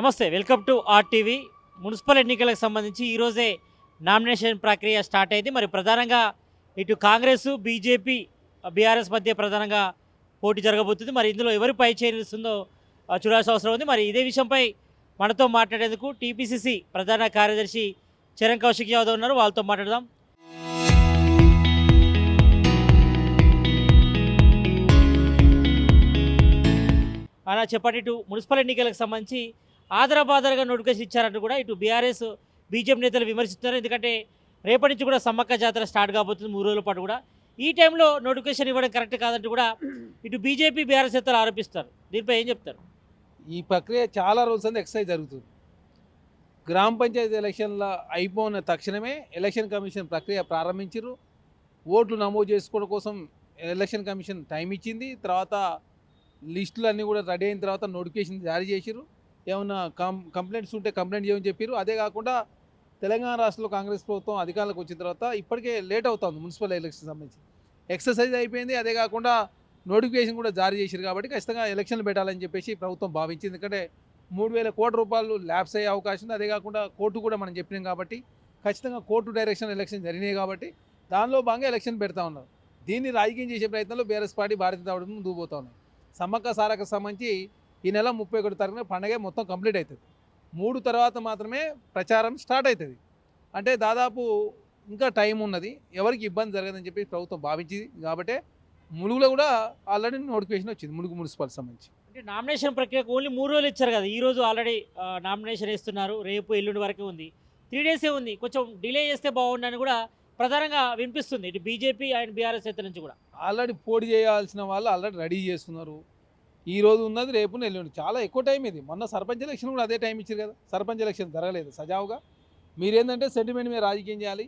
నమస్తే, welcome to RTV. Municipal ఎన్నికలకు సంబంధించి ఈరోజే నామినేషన్ ప్రక్రియ స్టార్ట్ అయింది. మరి ప్రధానంగా ఇటు కాంగ్రెస్, బీజేపీ, బీఆర్ఎస్ మధ్య ప్రధానంగా పోటీ జరగబోతుంది. మరి ఇందులో ఎవరు పై చేరుస్తుందో చూడాల్సిన అవసరం ఉంది. మరి ఇదే విషయంపై మనతో మాట్లాడేందుకు టీపీసీసీ ప్రధాన కార్యదర్శి చరణ్ కౌశిక్ యాదవ్ ఉన్నారు. వాళ్ళతో మాట్లాడదాం. అలా చెప్పండి, ఇటు మున్సిపల్ ఎన్నికలకు సంబంధించి ఆదరబాదరగా నోటిఫికేషన్ ఇచ్చారంటూ కూడా ఇటు బీఆర్ఎస్, బీజేపీ నేతలు విమర్శిస్తున్నారు. ఎందుకంటే రేపటి నుంచి కూడా సమ్మక్క జాతర స్టార్ట్ కాబోతుంది 3 రోజుల పాటు కూడా. ఈ టైంలో నోటిఫికేషన్ ఇవ్వడం కరెక్ట్ కాదంటూ కూడా ఇటు బీజేపీ, బీఆర్ఎస్ నేతలు ఆరోపిస్తారు. దీనిపై ఏం చెప్తారు? ఈ ప్రక్రియ చాలా రోజుల సంది ఎక్సర్సైజ్ జరుగుతుంది. గ్రామ పంచాయతీ ఎలక్షన్ల అయిపోయిన తక్షణమే ఎలక్షన్ కమిషన్ ప్రక్రియ ప్రారంభించారు. ఓట్లు నమోదు చేసుకోవడం కోసం ఎలక్షన్ కమిషన్ టైం ఇచ్చింది. తర్వాత లిస్టులు అన్నీ కూడా రెడీ అయిన తర్వాత నోటిఫికేషన్ జారీ చేసిరు. ఏమన్నా కంప్లైంట్స్ ఉంటే కంప్లైంట్ చేయమని చెప్పారు. అదే కాకుండా తెలంగాణ రాష్ట్రంలో కాంగ్రెస్ ప్రభుత్వం అధికారంలోకి వచ్చిన తర్వాత ఇప్పటికే లేట్ అవుతుంది మున్సిపల్ ఎలక్షన్ సంబంధించి. ఎక్సర్సైజ్ అయిపోయింది. అదే కాకుండా నోటిఫికేషన్ కూడా జారీ చేశారు. కాబట్టి ఖచ్చితంగా ఎలక్షన్లు పెట్టాలని చెప్పేసి ప్రభుత్వం భావించింది. ఎందుకంటే 3,000 కోట్ల రూపాయలు ల్యాబ్స్ అయ్యే అవకాశం ఉంది. అదే కాకుండా కోర్టు కూడా మనం చెప్పినాం కాబట్టి ఖచ్చితంగా కోర్టు డైరెక్షన్ ఎలక్షన్ జరిగినాయి కాబట్టి దానిలో భాగంగా ఎలక్షన్ పెడతా ఉన్నారు. దీన్ని రాజకీయం చేసే ప్రయత్నంలో BRS party Bharatiya Janata party ముందుకు పోతా ఉన్నాయి. సమ్మక్క సారక్క సంబంధించి ఈ నెల 31 తారీఖున పండగ మొత్తం కంప్లీట్ అవుతుంది. 3 తర్వాత మాత్రమే ప్రచారం స్టార్ట్ అవుతుంది. అంటే దాదాపు ఇంకా టైం ఉన్నది, ఎవరికి ఇబ్బంది జరగదని చెప్పి ప్రభుత్వం భావించింది. కాబట్టి ములుగులో కూడా ఆల్రెడీ నోటిఫికేషన్ వచ్చింది, ములుగు మున్సిపల్ సంబంధించి. అంటే నామినేషన్ ప్రక్రియకు ఓన్లీ 3 రోజులు ఇచ్చారు కదా. ఈరోజు ఆల్రెడీ నామినేషన్ వేస్తున్నారు. రేపు, ఎల్లుండి వరకే ఉంది. 3 డేసే ఉంది. కొంచెం డిలే చేస్తే బాగుండని కూడా ప్రధానంగా వినిపిస్తుంది ఇటు బీజేపీ అండ్ బీఆర్ఎస్ నేతల నుంచి కూడా. ఆల్రెడీ పోటీ చేయాల్సిన వాళ్ళు ఆల్రెడీ రెడీ చేస్తున్నారు. ఈ రోజు ఉన్నది, రేపు ఎల్లుండి, చాలా ఎక్కువ టైం ఇది. మొన్న సర్పంచ్ ఎలక్షన్ కూడా అదే టైం ఇచ్చారు కదా. సర్పంచ్ ఎలక్షన్ జరగలేదు సజావుగా. మీరేంటంటే సెంటిమెంట్ మీద రాజకీయం చేయాలి.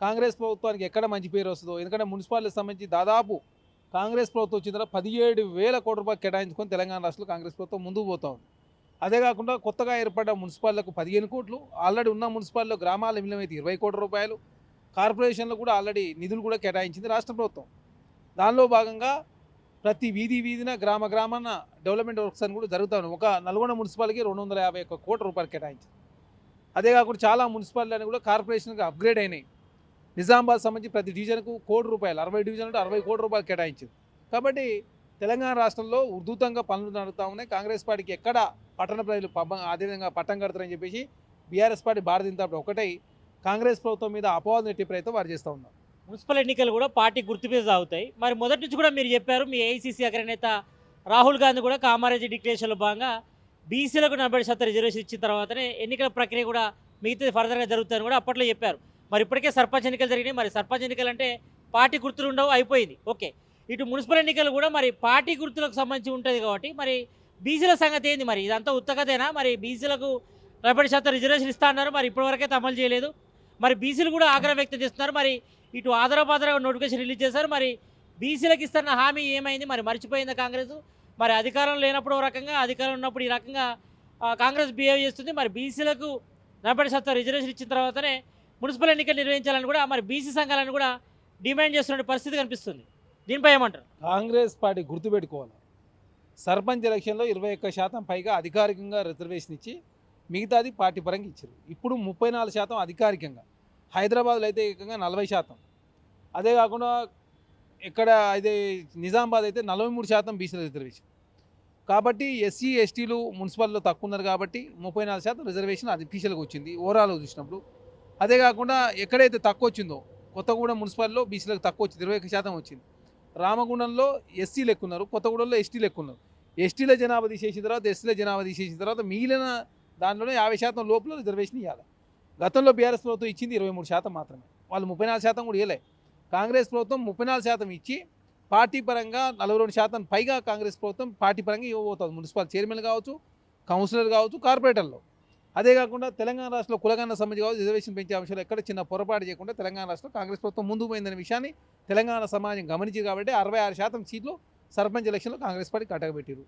కాంగ్రెస్ ప్రభుత్వానికి ఎక్కడ మంచి పేరు వస్తుందో. ఎందుకంటే మున్సిపాలిటీకి సంబంధించి దాదాపు కాంగ్రెస్ ప్రభుత్వం వచ్చిన తర్వాత 17,000 కోట్ల రూపాయలు కేటాయించుకొని తెలంగాణ రాష్ట్రంలో కాంగ్రెస్ ప్రభుత్వం ముందుకు పోతా ఉంది. అదే కాకుండా కొత్తగా ఏర్పడ్డ మున్సిపాలిటీలకు 15 కోట్లు, ఆల్రెడీ ఉన్న మున్సిపాలిటీలో గ్రామాల విలువైతే 20 కోట్ల రూపాయలు, కార్పొరేషన్లో కూడా ఆల్రెడీ నిధులు కూడా కేటాయించింది రాష్ట్ర ప్రభుత్వం. దానిలో భాగంగా ప్రతి వీధిన గ్రామాన డెవలప్మెంట్ వర్క్స్ అని కూడా జరుగుతూ ఉన్నాయి. ఒక నల్గొండ మున్సిపాలిటీకి 251 కోట్ల రూపాయలు కేటాయించింది. అదే కాకుండా చాలా మున్సిపాలిటీలు కూడా కార్పొరేషన్కి అప్గ్రేడ్ అయినాయి. నిజామాబాద్ సంబంధించి ప్రతి డివిజన్కు 1 కోటి రూపాయలు, 60 డివిజన్లు 60 కోట్ల రూపాయలు కేటాయించింది. కాబట్టి తెలంగాణ రాష్ట్రంలో ఉధృతంగా పనులు నడుస్తూ ఉన్నాయి. కాంగ్రెస్ పార్టీకి ఎక్కడ పట్టణ ప్రజలు అదేవిధంగా పట్టం కడతారని చెప్పేసి BRS party Bharatiya Janata party ఒకటై కాంగ్రెస్ ప్రభుత్వం మీద అపవాదం నెట్టే ప్రయత్నం వారు చేస్తూ ఉన్నారు. మున్సిపల్ ఎన్నికలు కూడా పార్టీ గుర్తు మీద సాగుతాయి. మరి మొదటి నుంచి కూడా మీరు చెప్పారు, మీ ఏఐసీసీ అగ్రనేత రాహుల్ గాంధీ కూడా కామారెడ్డి డిక్లరేషన్లో భాగంగా బీసీలకు 40% రిజర్వేషన్ ఇచ్చిన తర్వాతనే ఎన్నికల ప్రక్రియ కూడా మిగతాది ఫర్దర్గా జరుగుతుందని కూడా అప్పట్లో చెప్పారు. మరి ఇప్పటికే సర్పంచ్ ఎన్నికలు జరిగినాయి. మరి సర్పంచ్ ఎన్నికలు అంటే పార్టీ గుర్తులు ఉండవు, అయిపోయింది, ఓకే. ఇటు మున్సిపల్ ఎన్నికలు కూడా మరి పార్టీ గుర్తులకు సంబంధించి ఉంటుంది కాబట్టి మరి బీసీల సంగతి ఏంది? మరి ఇదంతా ఉత్తకదేనా? మరి బీసీలకు 40% రిజర్వేషన్ ఇస్తా అన్నారు, మరి ఇప్పటివరకైతే అమలు చేయలేదు. మరి బీసీలు కూడా ఆగ్రహం వ్యక్తం చేస్తున్నారు. మరి ఇటు ఆదరాబాదరా నోటిఫికేషన్ రిలీజ్ చేశారు. మరి బీసీలకు ఇస్తున్న హామీ ఏమైంది? మరి మర్చిపోయిందా కాంగ్రెస్? మరి అధికారం లేనప్పుడు ఒక రకంగా, అధికారం ఉన్నప్పుడు ఈ రకంగా కాంగ్రెస్ బిహేవ్ చేస్తుంది. మరి బీసీలకు 40% రిజర్వేషన్ ఇచ్చిన తర్వాతనే మున్సిపల్ ఎన్నికలు నిర్వహించాలని కూడా మరి బీసీ సంఘాలను కూడా డిమాండ్ చేస్తున్న పరిస్థితి కనిపిస్తుంది. దీనిపై ఏమంటారు? కాంగ్రెస్ పార్టీ గుర్తుపెట్టుకోవాలి, సర్పంచ్ ఎలక్షన్లో 21% పైగా అధికారికంగా రిజర్వేషన్ ఇచ్చి మిగతాది పార్టీ పరంగా ఇచ్చారు. ఇప్పుడు 34% అధికారికంగా, హైదరాబాద్లో అయితే ఏకంగా 40%. అదే కాకుండా ఇక్కడ అయితే నిజామాబాద్ అయితే 43% బీసీల రిజర్వేషన్. కాబట్టి ఎస్సీ ఎస్టీలు మున్సిపల్లో తక్కువ ఉన్నారు కాబట్టి 34% రిజర్వేషన్ అది అఫీషియల్గా వచ్చింది ఓవరాల్ చూసినప్పుడు. అదే కాకుండా ఎక్కడైతే తక్కువ వచ్చిందో కొత్తగూడెం మున్సిపాలిటీలో బీసీలకు తక్కువ వచ్చింది, 21% వచ్చింది. రామగుండంలో ఎస్సీలు ఎక్కువ ఉన్నారు, కొత్తగూడెంలో ఎస్టీలు ఎక్కువ ఉన్నారు. ఎస్టీల జనాభా తీసేసిన తర్వాత, ఎస్సీల జనాభా తీసేసిన తర్వాత మిగిలిన దాంట్లోనే 50% లోపల రిజర్వేషన్ ఇవ్వాలి. గతంలో బీఆర్ఎస్ ప్రభుత్వం ఇచ్చింది 23% మాత్రమే, వాళ్ళు 34% కూడా ఇవ్వలే. కాంగ్రెస్ ప్రభుత్వం 34% ఇచ్చి పార్టీ పరంగా 42% పైగా కాంగ్రెస్ ప్రభుత్వం పార్టీ పరంగా ఇవ్వబోతుంది. మున్సిపల్ చైర్మన్ కావచ్చు, కౌన్సిలర్ కావచ్చు, కార్పొరేటర్లో. అదే కాకుండా తెలంగాణ రాష్ట్రంలో కులగన్న సంబంధించి కావచ్చు రిజర్వేషన్ పెంచే అంశాలు ఎక్కడ చిన్న పొరపాటు చేయకుండా తెలంగాణ రాష్ట్రంలో కాంగ్రెస్ ప్రభుత్వం ముందుకు పోయిందనే విషయాన్ని తెలంగాణ సమాజం గమనించింది. కాబట్టి 66% సీట్లు సర్పంచ్ ఎలక్షన్లో కాంగ్రెస్ పార్టీ కట్టగబెట్టారు.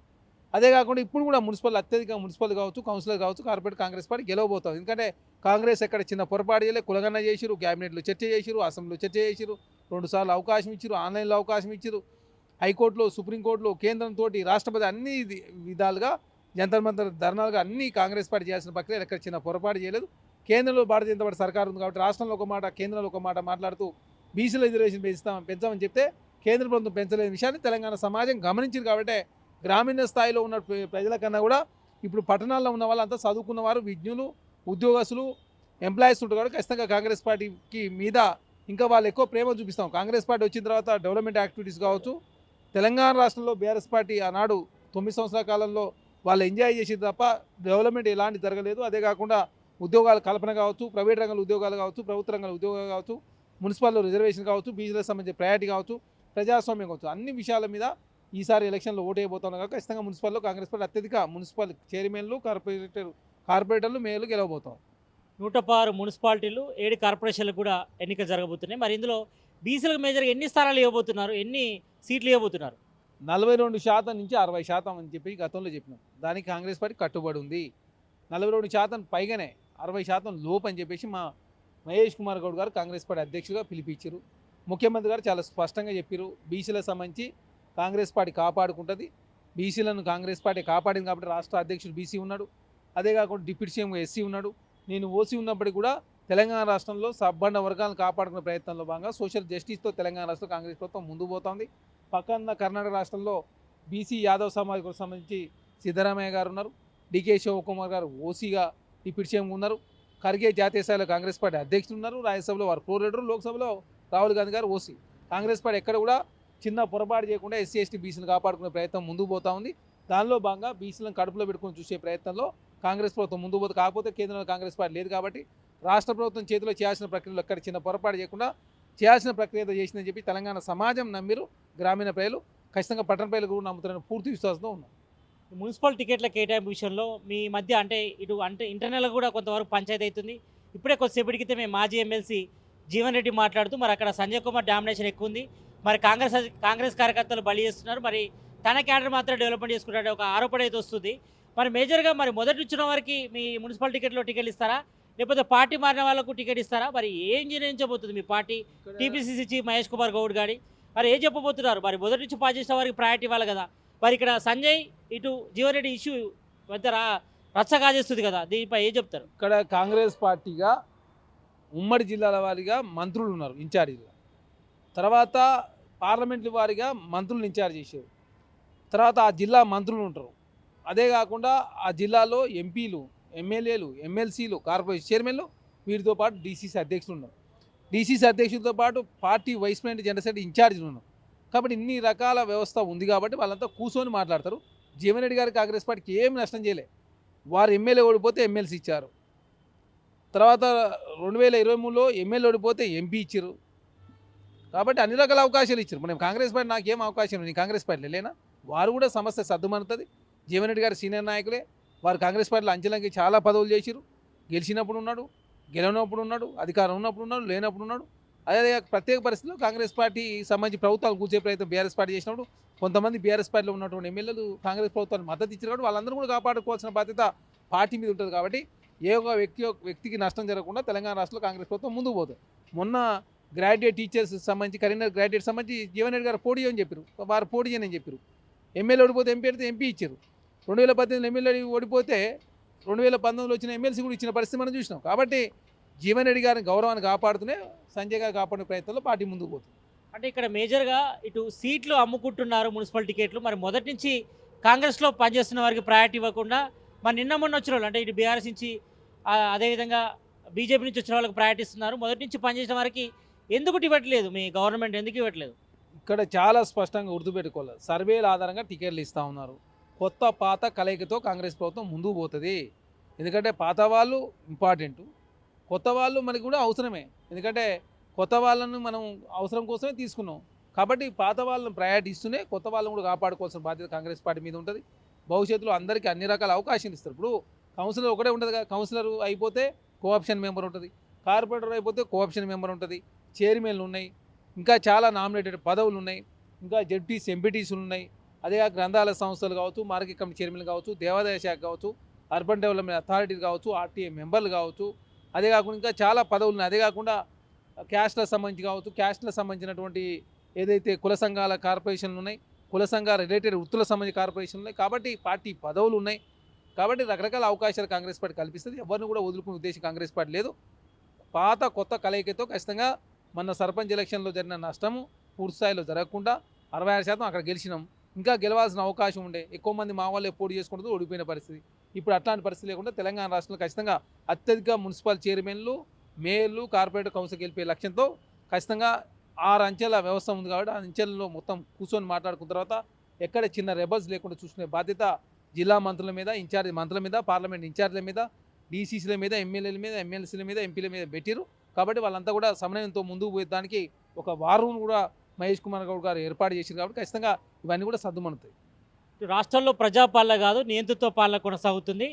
అదే కాకుండా ఇప్పుడు కూడా మున్సిపల్ అత్యధిక మున్సిపల్ కావచ్చు, కౌన్సిలర్ కావచ్చు, కార్పొరేట్ కాంగ్రెస్ పార్టీ గెలవబోతుంది. ఎందుకంటే కాంగ్రెస్ ఎక్కడ చిన్న పొరపాటు చేయలే, కులగన్న చేసిరు, క్యాబినెట్లో చర్చ చేసిరు, అసెంబ్లీలో చర్చ చేసిరు, 2 సార్లు అవకాశం ఇచ్చారు, ఆన్లైన్లో అవకాశం ఇచ్చారు, హైకోర్టులో, సుప్రీంకోర్టులో, కేంద్రంతో, రాష్ట్రపతి అన్ని విధాలుగా జంతర్ మంతర్ ధర్నాలుగా అన్ని కాంగ్రెస్ పార్టీ చేయాల్సిన ప్రక్రియ ఎక్కడ చిన్న పొరపాటు చేయలేదు. కేంద్రంలో భారతీయ జనతా పార్టీ సర్కారు ఉంది కాబట్టి రాష్ట్రంలో ఒక మాట కేంద్రంలో ఒక మాట మాట్లాడుతూ బీసీల రిజర్వేషన్ పెంచామని చెప్తే కేంద్ర ప్రభుత్వం పెంచలేని విషయాన్ని తెలంగాణ సమాజం గమనించింది. కాబట్టి గ్రామీణ స్థాయిలో ఉన్న ప్రజల కన్నా కూడా ఇప్పుడు పట్టణాల్లో ఉన్న వాళ్ళంతా చదువుకున్న వారు, విజ్ఞులు, ఉద్యోగస్తులు, ఎంప్లాయీస్ ఉంటారు కాబట్టి ఖచ్చితంగా కాంగ్రెస్ పార్టీకి మీద ఇంకా వాళ్ళు ఎక్కువ ప్రేమ చూపిస్తాం. కాంగ్రెస్ పార్టీ వచ్చిన తర్వాత డెవలప్మెంట్ యాక్టివిటీస్ కావచ్చు, తెలంగాణ రాష్ట్రంలో బీఆర్ఎస్ పార్టీ ఆనాడు 9 సంవత్సరాల కాలంలో వాళ్ళు ఎంజాయ్ చేసింది తప్ప డెవలప్మెంట్ ఎలాంటి జరగలేదు. అదే కాకుండా ఉద్యోగాల కల్పన కావచ్చు, ప్రైవేట్ రంగంలో ఉద్యోగాలు కావచ్చు, ప్రభుత్వ రంగంలో ఉద్యోగాలు కావచ్చు, మున్సిపల్లో రిజర్వేషన్ కావచ్చు, బీసీలకు సంబంధించిన ప్రయారిటీ కావచ్చు, ప్రజాస్వామ్యం కావచ్చు, అన్ని విషయాల మీద ఈసారి ఎలక్షన్లో ఓటు వేయబోతున్నాం కనుక ఖచ్చితంగా మున్సిపల్లో కాంగ్రెస్ పార్టీ అత్యధిక మున్సిపల్ చైర్మన్లు, కార్పొరేటర్లు, మేయర్లు గెలవబోతాం. 116 మున్సిపాలిటీలు, 7 కార్పొరేషన్లకు కూడా ఎన్నికలు జరగబోతున్నాయి. మరి ఇందులో బీసీలకు మేజర్గా ఎన్ని స్థానాలు ఇవ్వబోతున్నారు, ఎన్ని సీట్లు ఇవ్వబోతున్నారు? 42% నుంచి 60% అని చెప్పి గతంలో చెప్పినాం. దానికి కాంగ్రెస్ పార్టీ కట్టుబడి ఉంది. 42% పైగానే 60% లోపు అని చెప్పేసి మా మహేష్ కుమార్ గౌడ్ గారు కాంగ్రెస్ పార్టీ అధ్యక్షుడిగా పిలిపించారు. ముఖ్యమంత్రి గారు చాలా స్పష్టంగా చెప్పారు, బీసీలకు సంబంధించి కాంగ్రెస్ పార్టీ కాపాడుకుంటుంది. బీసీలను కాంగ్రెస్ పార్టీ కాపాడింది కాబట్టి రాష్ట్ర అధ్యక్షుడు బీసీ ఉన్నాడు. అదే కాకుండా డిప్యూటీ సీఎం ఎస్సీ ఉన్నాడు. నేను ఓసీ ఉన్నప్పటికీ కూడా తెలంగాణ రాష్ట్రంలో సబ్బండ వర్గాలను కాపాడుకునే ప్రయత్నంలో భాగంగా సోషల్ జస్టిస్తో తెలంగాణ రాష్ట్రం కాంగ్రెస్ ప్రభుత్వం ముందుకు పోతుంది. పక్కన కర్ణాటక రాష్ట్రంలో బీసీ యాదవ్ సమాజ్కు సంబంధించి సిద్ధరామయ్య గారు ఉన్నారు. డికే శివకుమార్ గారు ఓసీగా డిప్యూటీ సీఎం ఉన్నారు. ఖర్గే జాతీయ స్థాయిలో కాంగ్రెస్ పార్టీ అధ్యక్షులు ఉన్నారు. రాజ్యసభలో వారు ప్రో లీడరు, లోక్సభలో రాహుల్ గాంధీ గారు ఓసీ. కాంగ్రెస్ పార్టీ ఎక్కడ కూడా చిన్న పొరపాటు చేయకుండా ఎస్సీ ఎస్టీ బీసీలను కాపాడుకునే ప్రయత్నం ముందుకు పోతా ఉంది. దానిలో భాగంగా బీసీలను కడుపులో పెట్టుకుని చూసే ప్రయత్నంలో కాంగ్రెస్ ప్రభుత్వం ముందుకు పోతుంది. కాకపోతే కేంద్రంలో కాంగ్రెస్ పార్టీ లేదు కాబట్టి రాష్ట్ర ప్రభుత్వం చేతిలో చేయాల్సిన ప్రక్రియలో ఎక్కడ చిన్న పొరపాటు చేయకుండా చేయాల్సిన ప్రక్రియ చేసిందని చెప్పి తెలంగాణ సమాజం నమ్మిరు. గ్రామీణ ప్రజలు ఖచ్చితంగా పట్టణ ప్రజలు కూడా నమ్ముతారని పూర్తి విశ్వాసంతో ఉన్నారు. మున్సిపల్ టికెట్ల కేటాయింపు విషయంలో మీ మధ్య అంటే ఇంటర్నల్గా కూడా కొంతవరకు పంచాయతీ అవుతుంది. ఇప్పుడే కొద్దిసేపటి క్రితమే మాజీ ఎమ్మెల్సీ జీవన్ రెడ్డి మాట్లాడుతూ మరి అక్కడ సంజయ్ కుమార్ డామినేషన్ ఎక్కువ ఉంది, మరి కాంగ్రెస్ కార్యకర్తలు బలి చేస్తున్నారు, మరి తన క్యాడర్ మాత్రం డెవలప్మెంట్ చేసుకుంటాడు ఒక ఆరోపణ అయితే వస్తుంది. మరి మేజర్గా మరి మొదటి వచ్చిన వారికి మీ మున్సిపల్ టికెట్లో టికెట్లు ఇస్తారా, లేకపోతే పార్టీ మారిన వాళ్ళకు టికెట్ ఇస్తారా? మరి ఏం నిర్ణయించబోతుంది మీ party? TPCC chief Mahesh Kumar Goud గారి మరి ఏం చెప్పబోతున్నారు? మరి మొదటి నుంచి పాస్ చేసిన వారికి ప్రయారిటీ ఇవ్వాలి కదా. మరి ఇక్కడ సంజయ్ ఇటు జీవన్ రెడ్డి ఇష్యూ మధ్య రచ్చ కాజేస్తుంది కదా, దీనిపై ఏం చెప్తారు? ఇక్కడ కాంగ్రెస్ పార్టీగా ఉమ్మడి జిల్లాల వారిగా మంత్రులు ఉన్నారు ఇన్ఛార్జీలుగా, తర్వాత పార్లమెంట్ల వారిగా మంత్రులు ఇన్ఛార్జ్ చేశారు, తర్వాత ఆ జిల్లా మంత్రులు ఉంటారు. అదే కాకుండా ఆ జిల్లాలో ఎంపీలు, ఎమ్మెల్యేలు, ఎమ్మెల్సీలు, కార్పొరేషన్ చైర్మన్లు, వీటితో పాటు డీసీసీ అధ్యక్షులు ఉన్నారు. డీసీసీ అధ్యక్షులతో పాటు party vice president general secretary ఇన్ఛార్జీలు ఉన్నారు. కాబట్టి ఇన్ని రకాల వ్యవస్థ ఉంది కాబట్టి వాళ్ళంతా కూర్చొని మాట్లాడతారు. జీవన్ రెడ్డి గారి కాంగ్రెస్ పార్టీకి ఏం నష్టం చేయలే. వారు ఎమ్మెల్యే ఓడిపోతే ఎమ్మెల్సీ ఇచ్చారు, తర్వాత 2023లో ఎమ్మెల్యే ఓడిపోతే ఎంపీ ఇచ్చారు. కాబట్టి అన్ని రకాల అవకాశాలు ఇచ్చారు. మనం కాంగ్రెస్ పార్టీ నాకేం అవకాశం లేదు, కాంగ్రెస్ పార్టీ లేనా? వారు కూడా సమస్య సర్దుమనుతుంది. జీవన్ రెడ్డి గారు సీనియర్ నాయకులే. వారు కాంగ్రెస్ పార్టీలో అంచెలంకి చాలా పదవులు చేసిరు. గెలిచినప్పుడు ఉన్నాడు, గెలవనప్పుడు ఉన్నాడు, అధికారం ఉన్నప్పుడు ఉన్నాడు, లేనప్పుడు ఉన్నాడు. అదే ప్రత్యేక పరిస్థితుల్లో కాంగ్రెస్ పార్టీ సంబంధించి ప్రభుత్వాలు కూర్చే ప్రయత్నం బీఆర్ఎస్ పార్టీ చేసినప్పుడు కొంతమంది బీఆర్ఎస్ పార్టీలో ఉన్నటువంటి ఎమ్మెల్యేలు కాంగ్రెస్ ప్రభుత్వాన్ని మద్దతు ఇచ్చారు కాబట్టి వాళ్ళందరూ కూడా కాపాడుకోవాల్సిన బాధ్యత పార్టీ మీద ఉంటుంది. కాబట్టి ఏ ఒక వ్యక్తికి నష్టం జరగకుండా తెలంగాణ రాష్ట్రంలో కాంగ్రెస్ ప్రభుత్వం ముందుకు పోతుంది. మొన్న గ్రాడ్యుయేట్ టీచర్స్ సంబంధించి కరీంనగర్ గ్రాడ్యుయేట్ సంబంధించి జీవన్ రెడ్డి గారు పోటీ అని చెప్పారు, వారు పోటీ చేయని చెప్పారు. ఎమ్మెల్యే ఓడిపోతే ఎంపీ అయితే ఎంపీ ఇచ్చారు. 2018 ఎమ్మెల్యే ఓడిపోతే 2019లో వచ్చిన ఎమ్మెల్సీ కూడా ఇచ్చిన పరిస్థితి మనం చూసినాం. కాబట్టి జీవన్ రెడ్డి గారిని గౌరవాన్ని కాపాడుతూనే సంజయ్ గారు కాపాడే ప్రయత్నంలో పార్టీ ముందుకు పోతుంది. అంటే ఇక్కడ మేజర్గా ఇటు సీట్లు అమ్ముకుంటున్నారు మున్సిపల్ టికెట్లు. మరి మొదటి నుంచి కాంగ్రెస్లో పనిచేస్తున్న వారికి ప్రయారిటీ ఇవ్వకుండా మరి నిన్న మొన్న వచ్చిన వాళ్ళు అంటే ఇటు బీఆర్ఎస్ నుంచి అదేవిధంగా బీజేపీ నుంచి వచ్చిన వాళ్ళకి ప్రయారిటీ ఇస్తున్నారు. మొదటి నుంచి పనిచేసిన వారికి ఎందుకు ఇవ్వట్లేదు? మీ గవర్నమెంట్ ఎందుకు ఇవ్వట్లేదు? ఇక్కడ చాలా స్పష్టంగా గుర్తుపెట్టుకోవాలి. సర్వేల ఆధారంగా టికెట్లు ఇస్తూ ఉన్నారు. కొత్త పాత కలయికతో కాంగ్రెస్ ప్రభుత్వం ముందుకు పోతుంది. ఎందుకంటే పాత వాళ్ళు ఇంపార్టెంట్, కొత్త వాళ్ళు మనకి కూడా అవసరమే. ఎందుకంటే కొత్త వాళ్ళను మనం అవసరం కోసమే తీసుకున్నాం. కాబట్టి పాత వాళ్ళని ప్రయారిటీ ఇస్తూనే కొత్త వాళ్ళని కూడా కాపాడుకోవాల్సిన బాధ్యత కాంగ్రెస్ పార్టీ మీద ఉంటుంది. భవిష్యత్తులో అందరికీ అన్ని రకాల అవకాశాలు ఇస్తారు. ఇప్పుడు కౌన్సిలర్ ఒకటే ఉంటుంది కదా, కౌన్సిలర్ అయిపోతే కోఆప్షన్ మెంబర్ ఉంటుంది, కార్పొరేటర్ అయిపోతే కోఆప్షన్ మెంబర్ ఉంటుంది, చైర్మన్లు ఉన్నాయి, ఇంకా చాలా నామినేటెడ్ పదవులు ఉన్నాయి, ఇంకా జడ్పీస్ ఎంపీటీసీలు ఉన్నాయి. అదే గ్రంథాలయ సంస్థలు కావచ్చు, మార్కెట్ కమిటీ చైర్మన్లు కావచ్చు, దేవాదాయ శాఖ కావచ్చు, అర్బన్ డెవలప్మెంట్ అథారిటీ కావచ్చు, ఆర్టీఏ మెంబర్లు కావచ్చు, అదే కాకుండా ఇంకా చాలా పదవులు ఉన్నాయి. అదే కాకుండా క్యాస్ట్లకు సంబంధించి కావచ్చు, క్యాస్ట్లకు సంబంధించినటువంటి ఏదైతే కుల సంఘాల కార్పొరేషన్లు ఉన్నాయి, కుల సంఘాల రిలేటెడ్ వృత్తులకు సంబంధించిన కార్పొరేషన్లు ఉన్నాయి. కాబట్టి పార్టీ పదవులు ఉన్నాయి. కాబట్టి రకరకాల అవకాశాలు కాంగ్రెస్ పార్టీ కల్పిస్తుంది. ఎవరిని కూడా వదులుకునే ఉద్దేశం కాంగ్రెస్ పార్టీ లేదు. పాత కొత్త కలయికతో ఖచ్చితంగా మన సర్పంచ్ ఎలక్షన్లో జరిగిన నష్టము పూర్తి స్థాయిలో జరగకుండా 66% అక్కడ గెలిచినాం. ఇంకా గెలవాల్సిన అవకాశం ఉండే, ఎక్కువ మంది మా వాళ్ళే పోటీ చేసుకుంటూ ఓడిపోయిన పరిస్థితి. ఇప్పుడు అట్లాంటి పరిస్థితి లేకుండా తెలంగాణ రాష్ట్రంలో ఖచ్చితంగా అత్యధిక మున్సిపల్ చైర్మన్లు, మేయర్లు, కార్పొరేటర్ కౌన్సిల్ గెలిపే లక్ష్యంతో ఖచ్చితంగా 6 అంచెల వ్యవస్థ ఉంది కాబట్టి ఆ అంచెలలో మొత్తం కూర్చొని మాట్లాడుకున్న తర్వాత ఎక్కడ చిన్న రెబల్స్ లేకుండా చూసుకునే బాధ్యత జిల్లా మంత్రుల మీద, ఇన్ఛార్జ్ మంత్రుల మీద, పార్లమెంట్ ఇన్ఛార్జ్ల మీద, డీసీసీల మీద, ఎమ్మెల్యేల మీద, ఎమ్మెల్సీల మీద, ఎంపీల మీద పెట్టిరు. కాబట్టి వాళ్ళంతా కూడా సమన్వయంతో ముందుకు పోయేదానికి ఒక వారం కూడా మహేష్ కుమార్ గౌడ్ గారు ఏర్పాటు చేశారు. కాబట్టి ఖచ్చితంగా ఇవన్నీ కూడా సర్దుమణుతాయి. రాష్ట్రంలో ప్రజాపాలన కాదు నియంతృత్వ పాలన కొనసాగుతుంది.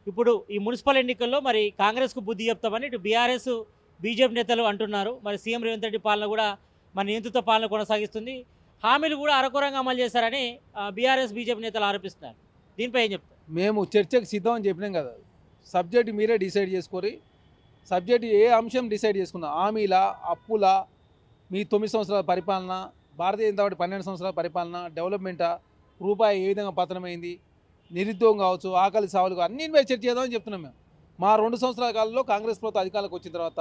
ఇప్పుడు ఈ మున్సిపల్ ఎన్నికల్లో మరి కాంగ్రెస్కు బుద్ధి చెప్తామని ఇటు బీఆర్ఎస్ బీజేపీ నేతలు అంటున్నారు. మరి సీఎం రేవంత్ రెడ్డి పాలన కూడా మన నియంతృత్వ పాలన కొనసాగిస్తుంది. హామీలు కూడా అరకొరంగా అమలు చేశారని బీఆర్ఎస్ బీజేపీ నేతలు ఆరోపిస్తున్నారు. దీనిపై ఏం చెప్తారు? మేము చర్చకు సిద్ధం అని చెప్పినాం కదా. సబ్జెక్ట్ మీరే డిసైడ్ చేసుకోరి. సబ్జెక్ట్ ఏ అంశం డిసైడ్ చేసుకున్నా, హామీల, అప్పుల, మీ 9 సంవత్సరాల పరిపాలన, భారతీయ జనతా పార్టీ 12 సంవత్సరాల పరిపాలన, డెవలప్మెంటా, రూపాయి ఏ విధంగా పతనమైంది, నిరుద్యోగం కావచ్చు, ఆకలి సావులు అన్నీ మీద చర్చ చేద్దామని చెప్తున్నాం మేము. మా 2 సంవత్సరాల కాలంలో కాంగ్రెస్ ప్రభుత్వం అధికారంలోకి వచ్చిన తర్వాత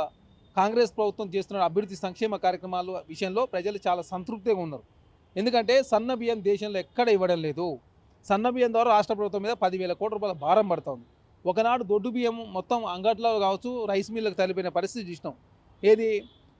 కాంగ్రెస్ ప్రభుత్వం చేస్తున్న అభివృద్ధి సంక్షేమ కార్యక్రమాలు విషయంలో ప్రజలు చాలా సంతృప్తిగా ఉన్నారు. ఎందుకంటే సన్న బియ్యం దేశంలో ఎక్కడ ఇవ్వడం లేదు. సన్న బియ్యం ద్వారా రాష్ట్ర ప్రభుత్వం మీద 10,000 కోట్ల రూపాయల భారం పడుతుంది. ఒకనాడు దొడ్డు బియ్యం మొత్తం అంగట్లో కావచ్చు, రైస్ మిల్లకు తలిపోయిన పరిస్థితి చూసినాం. ఏది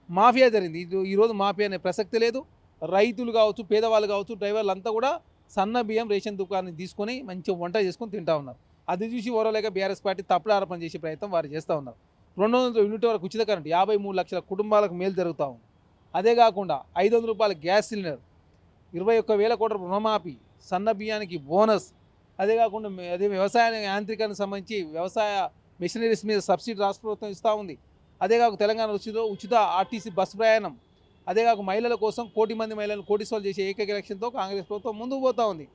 మాఫియా జరిగింది. ఈరోజు మాఫియా అనే ప్రసక్తి లేదు. రైతులు కావచ్చు, పేదవాళ్ళు కావచ్చు, డ్రైవర్లు అంతా కూడా సన్న బియ్యం రేషన్ దుకాణాన్ని తీసుకొని మంచిగా వంట చేసుకొని తింటా ఉన్నారు. అది చూసి ఓరలేక బీఆర్ఎస్ పార్టీ తప్పుడు ఆరోపణ చేసే ప్రయత్నం వారు చేస్తూ ఉన్నారు. 200 యూనిట్ వరకు ఉచిత కరెంట్ 53 లక్షల కుటుంబాలకు మేలు జరుగుతూ ఉంది. అదే కాకుండా 500 రూపాయల గ్యాస్ సిలిండర్, 21,000 కోట్ల రుణమాఫీ, సన్న బియ్యానికి బోనస్, అదే కాకుండా అదే వ్యవసాయ యాంత్రికానికి సంబంధించి వ్యవసాయ మెషినరీస్ మీద సబ్సిడీ రాష్ట్ర ప్రభుత్వం ఇస్తూ ఉంది. అదే కాక తెలంగాణ ఉచిత ఆర్టీసీ బస్సు ప్రయాణం, అదే కాక మహిళల కోసం 1 కోటి మంది మహిళలను కోటీశ్వరులు చేసే ఏకైక లక్ష్యంతో కాంగ్రెస్ ప్రభుత్వం ముందుకు పోతూ ఉంది.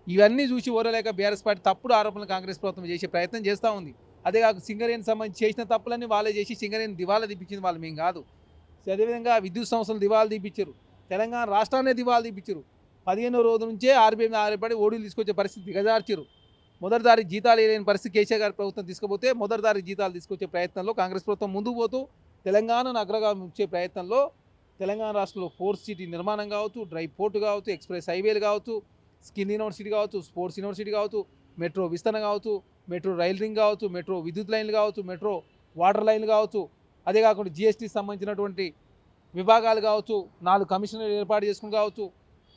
ఇవన్నీ చూసి ఓరలేక బీఆర్ఎస్ పార్టీ తప్పుడు ఆరోపణలు కాంగ్రెస్ ప్రభుత్వం చేసే ప్రయత్నం చేస్తూ ఉంది. అదే కాక సింగరేణికి సంబంధించి చేసిన తప్పులన్నీ వాళ్ళే చేసి సింగరేణి దివాలా తీపించింది వాళ్ళు, మేము కాదు. అదేవిధంగా విద్యుత్ సంస్థలు దివాలా తీపించారు, తెలంగాణ రాష్ట్రాన్ని దివాలా తీపించారు. 15వ రోజు నుంచే ఆర్బీఐ ఆధారపడి ఓడీలు తీసుకొచ్చే పరిస్థితి దిగజార్చారు. మొదటిదారి జీతాలు వేయలేని పరిస్థితి కేసీఆర్ గారి ప్రభుత్వం తీసుకుపోతే మొదటిదారి జీతాలు తీసుకొచ్చే ప్రయత్నంలో కాంగ్రెస్ ప్రభుత్వం ముందుకు పోతూ తెలంగాణను అగ్రగామి ఉంచే ప్రయత్నంలో తెలంగాణ రాష్ట్రంలో 4th సిటీ నిర్మాణం కావచ్చు, డ్రై పోర్టు కావచ్చు, ఎక్స్ప్రెస్ హైవేలు కావచ్చు, స్కిల్ యూనివర్సిటీ కావచ్చు, స్పోర్ట్స్ యూనివర్సిటీ కావచ్చు, మెట్రో విస్తరణ కావచ్చు, మెట్రో రైల్ రింగ్ కావచ్చు, మెట్రో విద్యుత్ లైన్లు కావచ్చు, మెట్రో వాటర్ లైన్లు కావచ్చు, అదే కాకుండా జీఎస్టీకి సంబంధించినటువంటి విభాగాలు కావచ్చు, 4 కమిషనర్లు ఏర్పాటు చేసుకుని కావచ్చు,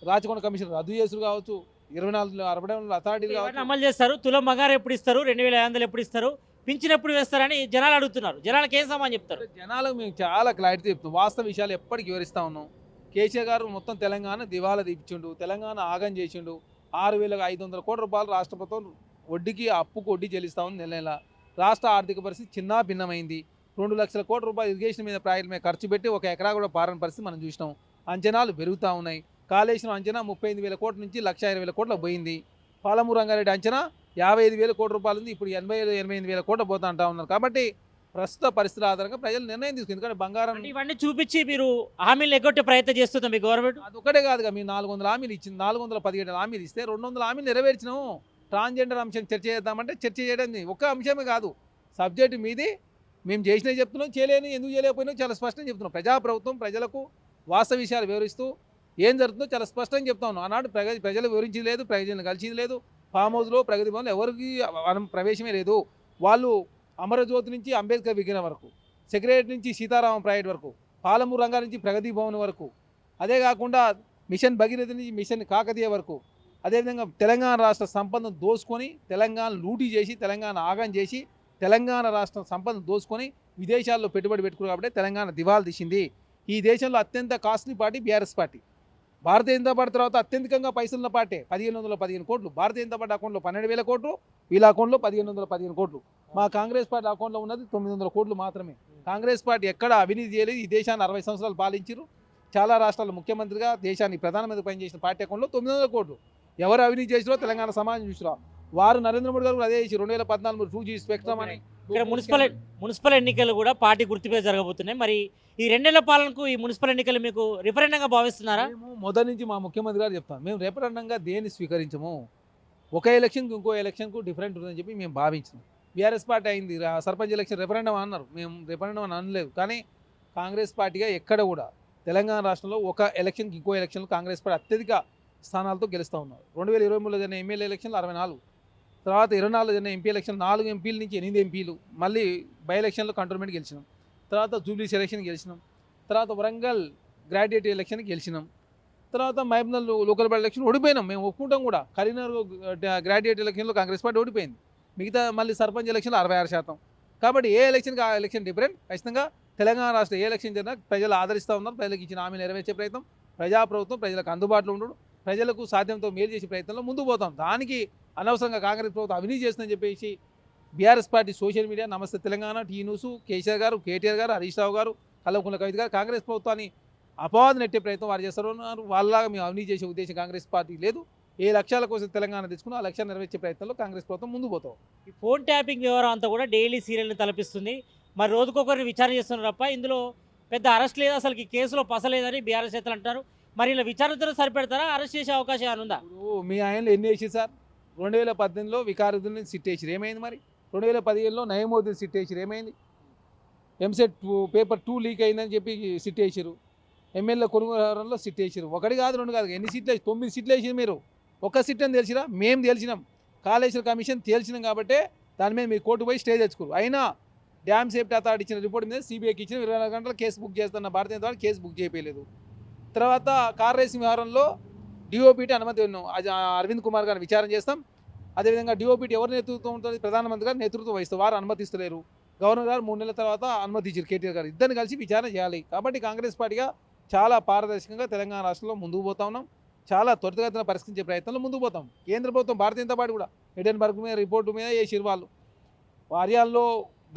రాచకొండ కమిషన్ రద్దు చేసుడు కావచ్చు, 24 అథారిటీలు కావచ్చు అమలు చేస్తారు. తులం బంగారం ఎప్పుడు ఇస్తారు, 2,500 ఎప్పుడు ఇస్తారు, పింఛన్ ఎప్పుడు వేస్తారని జనాలు అడుగుతున్నారు. జనాలకు ఏం సమాధానం చెప్తారు? జనాలకు మేము చాలా క్లారిటీ చెప్తాం. వాస్తవ విషయాలు ఎప్పటికీ వివరిస్తూ ఉన్నాం. కేసీఆర్ గారు మొత్తం తెలంగాణ దివాలా తీపించిండు, తెలంగాణ ఆగం చేసిండు. 6,500 కోట్ల రూపాయలు రాష్ట్ర ప్రభుత్వం వడ్డీకి అప్పుకు వడ్డీ చెల్లిస్తూ ఉంది నెల నెల. రాష్ట్ర ఆర్థిక పరిస్థితి చిన్న భిన్నమైంది. 2 లక్షల కోట్ల రూపాయలు ఇరిగేషన్ మీద ప్రాజెక్ట్ మీద ఖర్చు పెట్టి 1 ఎకరా కూడా పారని పరిస్థితి మనం చూసినాం. అంచనాలు పెరుగుతూ ఉన్నాయి. కాళేశ్వరం అంచనా 35,000 కోట్ల నుంచి 1,20,000 కోట్లకు పోయింది. పాలమూరు రంగారెడ్డి అంచనా 55,000 కోట్ల రూపాయలు ఉంది, ఇప్పుడు 88,000 కోట్లు పోతా అంటా ఉన్నారు. కాబట్టి ప్రస్తుత పరిస్థితుల ఆధారంగా ప్రజలు నిర్ణయం తీసుకుంది. ఎందుకంటే బంగారం ఇవన్నీ చూపించి మీరు హామీలు ఎగ్గొట్టే ప్రయత్నం చేస్తుంది మీ గవర్నమెంట్. అదొక్కటే కాదుగా, మీరు 400 హామీలు ఇచ్చింది, 417 హామీలు ఇస్తే 200 హామీలు నెరవేర్చినాము. ట్రాన్స్జెండర్ అంశం చర్చ చేద్దామంటే చర్చ చేయడం ఒక్క అంశమే కాదు, సబ్జెక్టు మీది. మేము చేసినవి చెప్తున్నాం, చేయలేని ఎందుకు చేయలేకపోయినా చాలా స్పష్టంగా చెప్తున్నాం. ప్రజాప్రభుత్వం ప్రజలకు వాస్తవ విషయాలు వివరిస్తూ ఏం జరుగుతుందో చాలా స్పష్టంగా చెప్తా ఉన్నాం. ఆనాడు ప్రజలు వివరించింది లేదు, ప్రజలను కలిసింది లేదు. ఫామ్ హౌస్లో ప్రగతి భవన్లో ఎవరికి ప్రవేశమే లేదు. వాళ్ళు అమరజ్యోతి నుంచి అంబేద్కర్ విగ్రహం వరకు, సెక్రటరీ నుంచి సీతారామం ప్రైవేట్ వరకు, పాలమూరు రంగా నుంచి ప్రగతి భవన్ వరకు, అదే కాకుండా మిషన్ భగీరథ నుంచి మిషన్ కాకతీయ వరకు, అదేవిధంగా తెలంగాణ రాష్ట్ర సంపదను దోసుకొని తెలంగాణ లూటీ చేసి తెలంగాణ ఆగం చేసి తెలంగాణ రాష్ట్ర సంపదను దోసుకొని విదేశాల్లో పెట్టుబడి పెట్టుకున్నారు. కాబట్టి తెలంగాణ దివాలా తీసింది. ఈ దేశంలో అత్యంత costly party BRS party. Bharatiya Janata party తర్వాత అత్యధికంగా పైసలున్న పార్టీ 1,515 కోట్లు. భారతీయ జనతా పార్టీ అకౌంట్లో 12,000 కోట్లు, వీళ్ళ అకౌంట్లో 1,515 కోట్లు. మా కాంగ్రెస్ పార్టీ అకౌంట్లో ఉన్నది 900 కోట్లు మాత్రమే. కాంగ్రెస్ పార్టీ ఎక్కడ అవినీతి చేయలేదు. ఈ దేశాన్ని 60 సంవత్సరాలు పాలించారు. చాలా రాష్ట్రాల ముఖ్యమంత్రిగా దేశాన్ని ప్రధానమంత్రి పనిచేసిన పార్టీ అకౌంట్లో 900 కోట్లు. ఎవరు అవినీతి చేసిరో తెలంగాణ సమాజం చూసిరా. వారు నరేంద్ర మోడీ గారు అదే చేసి 2014 2G స్పెక్ట్రమ్ అని ఇక్కడ మున్సిపల్ ఎన్నికలు కూడా పార్టీ గుర్తుపై జరగబోతున్నాయి. మరి ఈ 2 నెలల పాలనకు ఈ మున్సిపల్ ఎన్నికలు మీకు రిఫరెండంగా భావిస్తున్నారా? మేము మొదటి నుంచి మా ముఖ్యమంత్రి గారు చెప్తాం, మేము రిఫరెండంగా దేన్ని స్వీకరించము. ఒక ఎలక్షన్కి ఇంకో ఎలక్షన్కు డిఫరెంట్ ఉందని చెప్పి మేము భావించినాం. బీఆర్ఎస్ పార్టీ అయింది సర్పంచ్ ఎలక్షన్ రెఫరెండం అన్నారు, మేము రెఫరెండం అని అనలేదు. కానీ కాంగ్రెస్ పార్టీగా ఎక్కడ కూడా తెలంగాణ రాష్ట్రంలో ఒక ఎలక్షన్కి ఇంకో ఎలక్షన్లో కాంగ్రెస్ పార్టీ అత్యధిక స్థానాలతో గెలుస్తూ ఉన్నారు. 2023లో జరిగిన ఎమ్మెల్యే ఎలక్షన్లు 64, తర్వాత 24లో జరిగిన ఎంపీ ఎలక్షన్ 4 ఎంపీల నుంచి 8 ఎంపీలు, మళ్ళీ బై ఎలక్షన్లో కంటోన్మెంట్ గెలిచినాం, తర్వాత జూబ్లీ ఎలక్షన్ గెలిచినాం, తర్వాత వరంగల్ గ్రాడ్యుయేట్ ఎలక్షన్ గెలిచినాం, తర్వాత మహబూబ్నగర్ లోకల్ బాడీ ఎలక్షన్ ఓడిపోయినాం. మేము ఒప్పుకుంటాం కూడా. కరీంనగర్ గ్రాడ్యుయేట్ ఎలక్షన్లో కాంగ్రెస్ పార్టీ ఓడిపోయింది. మిగతా మళ్ళీ సర్పంచ్ ఎలక్షన్లో 66%. కాబట్టి ఏ ఎలక్షన్కి ఆ ఎలక్షన్ డిఫరెంట్. ఖచ్చితంగా తెలంగాణ రాష్ట్ర ఏ ఎలక్షన్ జరిగినా ప్రజలు ఆదరిస్తూ ఉన్నారు. ప్రజలకు ఇచ్చిన హామీలు నెరవేర్చే ప్రయత్నం, ప్రజాప్రభుత్వం ప్రజలకు అందుబాటులో ఉండడు, ప్రజలకు సాధ్యంతో మేలు చేసే ప్రయత్నంలో ముందుకు పోతాం. దానికి అనవసరంగా కాంగ్రెస్ ప్రభుత్వం అవినీతి చేస్తుందని చెప్పేసి బీఆర్ఎస్ పార్టీ సోషల్ మీడియా, నమస్తే తెలంగాణ, టీ న్యూస్, కేసీఆర్ గారు, కేటీఆర్ గారు, హరీష్ రావు గారు, కల్వకుంట్ల కవిత గారు కాంగ్రెస్ ప్రభుత్వాన్ని అపవాదం నెట్టే ప్రయత్నం వారు చేస్తున్నారు. వాళ్ళలాగా మేము అవినీతి చేసే ఉద్దేశం కాంగ్రెస్ పార్టీ లేదు. ఏ లక్ష్యాల కోసం తెలంగాణ తెచ్చుకున్నా ఆ లక్ష్యాలు నెరవేర్చే ప్రయత్నంలో కాంగ్రెస్ ప్రభుత్వం ముందు పోతాం. ఈ ఫోన్ ట్యాపింగ్ వ్యవహారం అంతా కూడా డైలీ సీరియల్ని తలపిస్తుంది. మరి రోజుకొకరిని విచారణ చేస్తున్నారు తప్ప ఇందులో పెద్ద అరెస్ట్ లేదు, అసలు ఈ కేసులో పసలేదని బీఆర్ఎస్ నేతలు అంటారు. మరి ఇలా విచారణతో సరిపెడతారా, అరెస్ట్ చేసే అవకాశం ఏమైనా ఉందా? ఇప్పుడు మీ ఆయనలో ఎన్ని వేసి సార్? 2018లో వికారుద్దీన్ సిట్ వేసిరు, ఏమైంది? మరి 2017లో నయమోదీన్ సిట్ వేసిరు, ఏమైంది? ఎంసెట్ పేపర్ 2 లీక్ అయిందని చెప్పి సిట్ వేసిరు. ఎమ్మెల్యే కొనుగోలులో సిట్ వేసిరు. 1 కాదు 2 కాదు, ఎన్ని సీట్లు వేసి 9 సీట్లు వేసిరు. మీరు ఒక్క సీట్ అని తెలిసిరా? మేము తెలిసినాం, కాళేశ్వర కమిషన్ తేల్చినాం కాబట్టి దాని మీద మీరు కోర్టు పోయి స్టే తెచ్చుకోరు. అయినా డ్యామ్ సేఫ్టీ అథారిటీ ఇచ్చిన రిపోర్ట్ మీద సిబిఐకి ఇచ్చిన 24 గంటల కేసు బుక్ చేస్తున్న Bharatiya Janata party case book చేయలేదు. తర్వాత కార్ రేసింగ్ వ్యవహారంలో డిఓపిటి అనుమతి అరవింద్ కుమార్ గారిని విచారణ చేస్తాం. అదేవిధంగా డిఓపిటి ఎవరు నేతృత్వం ఉంటుంది? ప్రధానమంత్రి గారు నేతృత్వం వహిస్తారు, వారు అనుమతిస్తలేరు. గవర్నర్ గారు 3 నెలల తర్వాత అనుమతి ఇచ్చారు, కేటీఆర్ గారు. ఇద్దరిని కలిసి విచారణ చేయాలి. కాబట్టి కాంగ్రెస్ పార్టీగా చాలా పారదర్శకంగా తెలంగాణ రాష్ట్రంలో ముందుకు పోతా ఉన్నాం. చాలా త్వరితగతిన పరిష్కరించే ప్రయత్నంలో ముందుకు పోతాం. కేంద్ర ప్రభుత్వం భారతీయ జనతా పార్టీ కూడా ఎడెన్బర్గ్ మీద రిపోర్టు మీద వేసిరు. వాళ్ళు వార్యాల్లో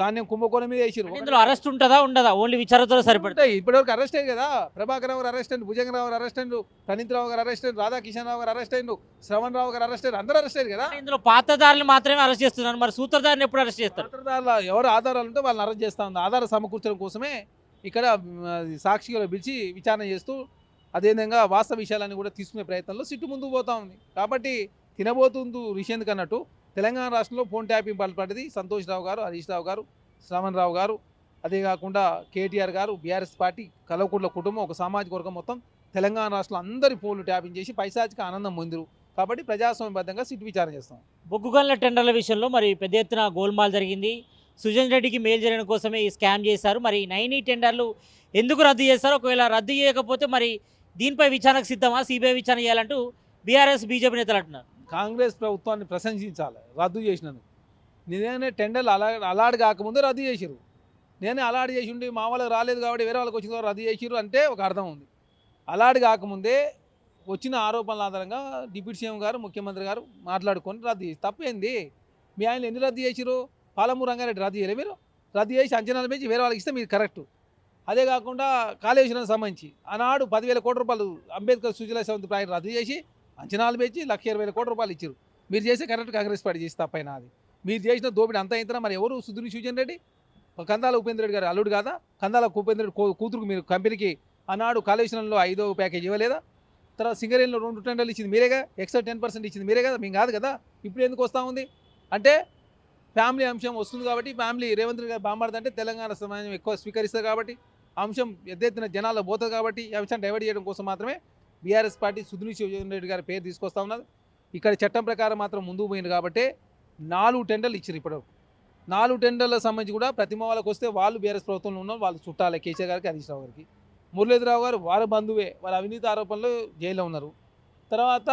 ధాన్యం కుంభకోణం మీద వేసిరు. ఇందులో అరెస్ట్ ఉంటుందా ఉండదా? ఓన్లీ విచారణతో సరిపడతాయి. ఇప్పటివరకు అరెస్ట్ అయ్యారు కదా. ప్రభాకర్ రావు గారు అరెస్ట్ అయ్యారు, భుజంగరావు గారు అరెస్ట్ అయ్యారు, ప్రణీత్ రావు గారు అరెస్ట్ అయ్యారు, రాధాకిషన్ రావు గారు అరెస్ట్ అయ్యారు, శ్రవణ్ రావు గారు అరెస్ట్ అయ్యారు. అందరూ అరెస్ట్ అయ్యారు కదా. ఇందులో పాతదారులు మాత్రమే అరెస్ట్ చేస్తున్నారు. మరి సూత్రధారిని ఎప్పుడు అరెస్ట్ చేస్తారు? సూత్రధారుల ఎవరు ఆధారాలు ఉంటే వాళ్ళని అరెస్ట్ చేస్తా ఉంది. ఆధార సమకూర్చడం కోసమే ఇక్కడ సాక్షిగా పిలిచి విచారణ చేస్తూ అదేవిధంగా వాస్తవ విషయాలన్నీ కూడా తీసుకునే ప్రయత్నంలో సిట్టు ముందుకు పోతా ఉంది. కాబట్టి తినబోతుంది రిషేంద్కి అన్నట్టు తెలంగాణ రాష్ట్రంలో ఫోన్ ట్యాపింగ్ పాల్పడ్డది సంతోష్ రావు గారు, హరీష్ రావు గారు, శ్రవణ్ రావు గారు, అదే కాకుండా కేటీఆర్ గారు, బీఆర్ఎస్ పార్టీ, కల్వకుంట్ల కుటుంబం, ఒక సామాజిక వర్గం మొత్తం తెలంగాణ రాష్ట్రంలో అందరి ఫోన్లు ట్యాపింగ్ చేసి పైశాచిక ఆనందం పొందిరు. కాబట్టి ప్రజాస్వామ్యబద్ధంగా సిట్టు విచారణ చేస్తాం. బొగ్గు గనుల టెండర్ల విషయంలో మరి పెద్ద ఎత్తున గోల్మాల్ జరిగింది. సుజన్ రెడ్డికి మేలు చేయడం కోసమే ఈ స్కామ్ చేశారు. మరి 9 టెండర్లు ఎందుకు రద్దు చేశారు? ఒకవేళ రద్దు చేయకపోతే మరి దీనిపై విచారణకు సిద్ధమా, సిబిఐ విచారణ చేయాలంటూ బీఆర్ఎస్ బీజేపీ నేతలు అంటున్నారు. కాంగ్రెస్ ప్రభుత్వాన్ని ప్రశంసించాలి రద్దు చేసినందుకు. నిజంగానే టెండర్లు అలాడ్ కాకముందే రద్దు చేసిరు. నేనే అలాడ్ చేసి ఉండి మా వాళ్ళకి రాలేదు కాబట్టి వేరే వాళ్ళకి వచ్చిన రద్దు చేసిరు అంటే ఒక అర్థం ఉంది. అలాడ్ కాకముందే వచ్చిన ఆరోపణల ఆధారంగా డిప్యూటీ సీఎం గారు, ముఖ్యమంత్రి గారు మాట్లాడుకొని రద్దు చేసి తప్పేంది? మీ ఆయన ఎన్ని రద్దు చేసిరు? పాలమూరు రంగారెడ్డి రద్దు చేయలేదు. మీరు రద్దు చేసి అంచనాలు పెంచి వేరే వాళ్ళకి ఇస్తే మీరు కరెక్టు. అదే కాకుండా కాళేశ్వరానికి సంబంధించి ఆనాడు 10,000 కోట్ల రూపాయలు అంబేద్కర్ సుజలా సెవెంత్ ప్రాజెక్ట్ రద్దు చేసి అంచనాలు పెంచి 1,20,000 కోట్ల రూపాయలు ఇచ్చారు. మీరు చేసే కరెక్ట్ కాంగ్రెస్ పార్టీ చేసి తప్పైనా అది. మీరు చేసిన దోపిడీ అంతా అయినా మరి ఎవరు? సుధీర్ సుజన్ రెడ్డి, కందాల ఉపేంద్ర రెడ్డి గారు అల్లుడు కాదా? కందాల ఉపేంద్ర రెడ్డి కూతురుకు మీరు కంపెనీకి ఆనాడు కాళేశ్వరంలో 5వ ప్యాకేజ్ ఇవ్వలేదా? తర్వాత సింగరేణిలో 2 టెండర్లు ఇచ్చింది మీరేగా, ఎక్స్ట్రా 10% ఇచ్చింది మీరే కదా, మేము కాదు కదా. ఇప్పుడు ఎందుకు వస్తూ ఉంది అంటే ఫ్యామిలీ అంశం వస్తుంది కాబట్టి, ఫ్యామిలీ రేవంత్ రెడ్డి గారు బాంబడుతుంటే తెలంగాణ సమాజం ఎక్కువ స్వీకరిస్తారు కాబట్టి, అంశం ఎద్దెత్తిన జనాల్లో పోతుంది కాబట్టి ఈ అంశాన్ని డైవర్ట్ చేయడం కోసం మాత్రమే బీఆర్ఎస్ పార్టీ సుధీర్ సుజన్ రెడ్డి గారి పేరు తీసుకొస్తా ఉన్నది. ఇక్కడ చట్టం ప్రకారం మాత్రం ముందుకు పోయింది కాబట్టి 4 టెండర్లు ఇచ్చారు. ఇప్పుడు 4 టెండర్లకు సంబంధించి కూడా ప్రతిమ వాళ్ళకి వస్తే వాళ్ళు బీఆర్ఎస్ ప్రభుత్వంలో ఉన్నారు, వాళ్ళు చుట్టాలే. కేసీఆర్ గారికి, హరీష్ రావు గారికి, మురళీధరరావు గారు వారి బంధువే, వాళ్ళ అవినీతి ఆరోపణలు జైల్లో ఉన్నారు. తర్వాత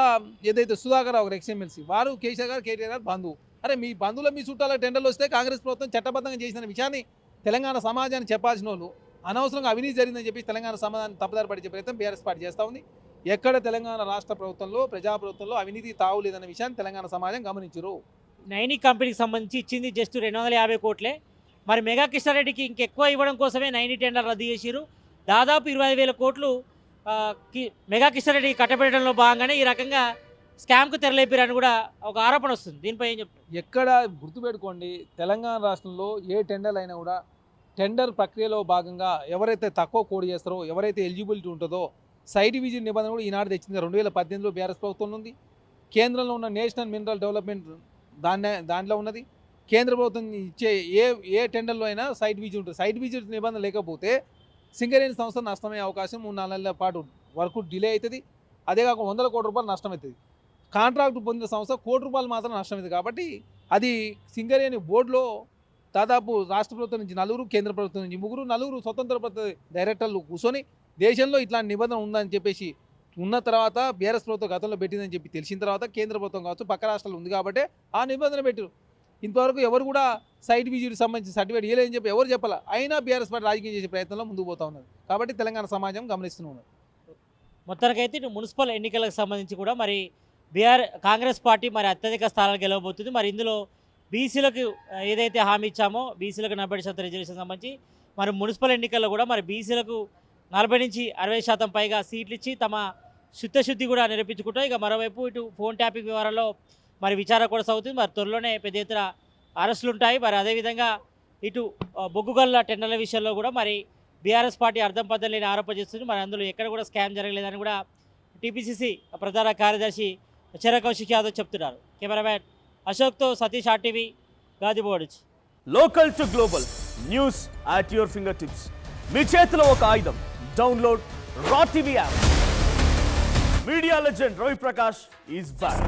ఏదైతే సుధాకర్ రావు గారు ఎక్స్ఎమ్మెల్సీ, వారు కేసీఆర్ గారు, కేటీఆర్ గారు బంధువు. అరే మీ బంధువుల మీ చుట్టాల టెండర్లు వస్తే కాంగ్రెస్ ప్రభుత్వం చట్టబద్ధంగా చేసిన విషయాన్ని తెలంగాణ సమాజాన్ని చెప్పాల్సిన వాళ్ళు అనవసరంగా అవినీతి జరిగిందని చెప్పి తెలంగాణ సమాజాన్ని తప్పుదారి పడిచే ప్రయత్నం బీఆర్ఎస్ పార్టీ చేస్తూ ఉంది. ఎక్కడ తెలంగాణ రాష్ట్ర ప్రభుత్వంలో, ప్రజాప్రభుత్వంలో అవినీతి తావు లేదన్న విషయాన్ని తెలంగాణ సమాజం గమనించరు. నైనిక్ కంపెనీకి సంబంధించి ఇచ్చింది జస్ట్ 250 కోట్లే. మరి మెగా కిషన్రెడ్డికి ఇంకెక్కువ ఇవ్వడం కోసమే 9 టెండర్ రద్దు చేసిరు. దాదాపు 25,000 కోట్లు మెగా కిషన్రెడ్డికి కట్టబెట్టడంలో భాగంగానే ఈ రకంగా స్కామ్కు తెరలేపారని కూడా ఒక ఆరోపణ వస్తుంది. దీనిపై ఏం చెప్తారు? ఎక్కడ గుర్తుపెట్టుకోండి, తెలంగాణ రాష్ట్రంలో ఏ టెండర్ అయినా కూడా టెండర్ ప్రక్రియలో భాగంగా ఎవరైతే తక్కువ కోడ్ చేస్తారో, ఎవరైతే ఎలిజిబిలిటీ ఉంటుందో సైట్ విజిట్ నిబంధన కూడా ఈనాడు తెచ్చింది. 2018లో బీఆర్ఎస్ ప్రభుత్వం ఉంది, కేంద్రంలో ఉన్న నేషనల్ మినరల్ డెవలప్మెంట్ దాంట్లో ఉన్నది. కేంద్ర ప్రభుత్వం ఇచ్చే ఏ టెండర్లో అయినా సైట్ విజిట్ ఉంటుంది. సైట్ విజిట్ నిబంధన లేకపోతే సింగరేణి సంస్థ నష్టమయ్యే అవకాశం 3-4 నెలల పాటు వర్క్ డిలే అవుతుంది. అదే కాక 100 కోట్ల రూపాయలు నష్టం అవుతుంది. కాంట్రాక్ట్ పొందిన సంస్థ ₹1 కోటి మాత్రం నష్టం అవుతుంది. కాబట్టి అది సింగరేణి బోర్డులో దాదాపు రాష్ట్ర ప్రభుత్వం నుంచి 4, కేంద్ర ప్రభుత్వం నుంచి 3, 4 స్వతంత్ర డైరెక్టర్లు కూర్చొని దేశంలో ఇట్లాంటి నిబంధన ఉందని చెప్పేసి ఉన్న తర్వాత బీఆర్ఎస్ ప్రభుత్వం గతంలో పెట్టిందని చెప్పి తెలిసిన తర్వాత కేంద్ర ప్రభుత్వం కావచ్చు పక్క రాష్ట్రాలు ఉంది కాబట్టి ఆ నిబంధన పెట్టారు. ఇంతవరకు ఎవరు కూడా సైట్ విజిట్ సంబంధించి సర్టిఫికేట్ ఇవ్వలేదని చెప్పి ఎవరు చెప్పాలి. అయినా బీఆర్ఎస్ పార్టీ రాజకీయం చేసే ప్రయత్నంలో ముందుకు పోతా ఉన్నది. కాబట్టి తెలంగాణ సమాజం గమనిస్తూనే ఉన్నది. మొత్తానికైతే ఇటు మున్సిపల్ ఎన్నికలకు సంబంధించి కూడా మరి కాంగ్రెస్ పార్టీ మరి అత్యధిక స్థానాలు గెలవబోతుంది. మరి ఇందులో బీసీలకు ఏదైతే హామీ ఇచ్చామో బీసీలకు 40% రిజర్వేషన్ సంబంధించి మరి మున్సిపల్ ఎన్నికల్లో కూడా మరి బీసీలకు 40 నుంచి 60% పైగా సీట్లు ఇచ్చి తమ చిత్తశుద్ధి కూడా నిరూపించుకుంటాం. ఇక మరోవైపు ఇటు ఫోన్ ట్యాపింగ్ వ్యవహారంలో మరి విచారణ కొనసాగుతుంది. మరి త్వరలోనే పెద్ద ఎత్తున అరెస్టులు ఉంటాయి. మరి అదేవిధంగా ఇటు బొగ్గుగల్ల టెండర్ల విషయంలో కూడా మరి బీఆర్ఎస్ పార్టీ అర్థం పద్ధతి లేని ఆరోపణ చేస్తుంది. మరి అందులో ఎక్కడ కూడా స్కామ్ జరగలేదని కూడా టీపీసీసీ ప్రధాన కార్యదర్శి చెర కౌశిక్ యాదవ్ చెప్తున్నారు. కెమెరామ్యాన్ అశోక్తో సతీష్ ఆర్టీవీ గాదిబోడ్. Local to global news at your finger tips. మీ చేతిలో ఒక ఆయుధం. డౌన్లోడ్ రా TV app. Media legend Ravi Prakash is back.